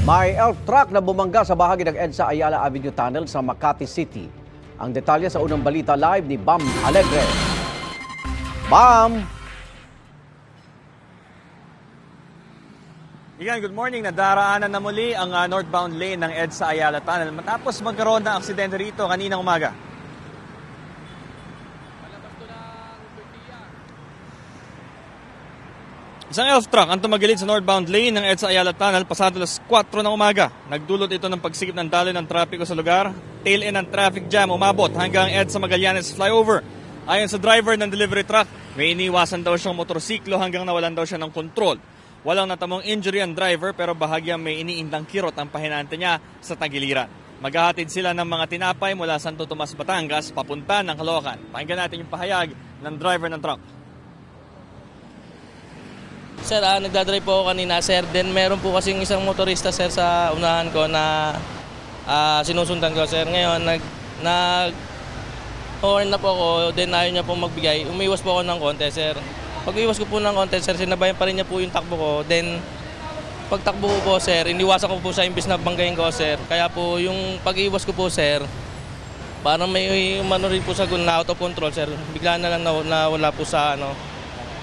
May elf truck na bumangga sa bahagi ng EDSA Ayala Avenue Tunnel sa Makati City. Ang detalye sa unang balita live ni Bam Alegre. Bam! Igan, good morning. Nadaraanan na muli ang northbound lane ng EDSA Ayala Tunnel matapos magkaroon ng aksidente rito kaninang umaga. Isang elf truck ang tumagilid sa northbound lane ng EDSA Ayala Tunnel pasado alas 4 ng umaga. Nagdulot ito ng pagsikip ng daloy ng trapiko sa lugar. Tail end ng traffic jam umabot hanggang EDSA Magallanes flyover. Ayon sa driver ng delivery truck, may iniwasan daw siyang motorsiklo hanggang nawalan daw siya ng kontrol. Walang natamong injury ang driver pero bahagyang may iniindang kirot ang pahinante niya sa tagiliran. Maghahatid sila ng mga tinapay mula Santo Tomas, Batangas papunta ng Caloocan. Pakinggan natin yung pahayag ng driver ng truck. Sir, nagdadrive po ako kanina, sir. Then meron po kasing isang motorista, sir, sa unahan ko na sinusundan ko, sir. Ngayon, nag-horn na po ako, then ayaw niya po magbigay. Umiwas po ako ng konti, sir. Pag-iwas ko po ng konti, sir, sinabayan pa rin niya po yung takbo ko. Then, pagtakbo ko po, sir, iniwasan ko po sa imbis na banggayin ko, sir. Kaya po, yung pag-iwas ko po, sir, parang may umano rin po sa out of control, sir. Bigla na lang nawala po sa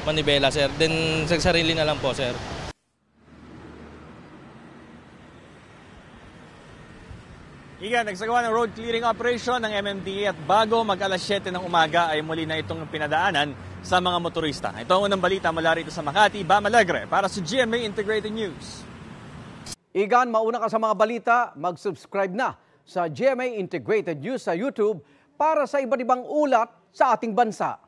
manibela, sir. Then, sa sarili na lang po, sir. Igan, nagsagawa ng road clearing operation ng MMDA at bago mag-alas 7 ng umaga ay muli na itong pinadaanan sa mga motorista. Ito ang unang balita mula rito sa Makati, Bam Alegre para sa GMA Integrated News. Igan, mauna ka sa mga balita, mag-subscribe na sa GMA Integrated News sa YouTube para sa iba't ibang ulat sa ating bansa.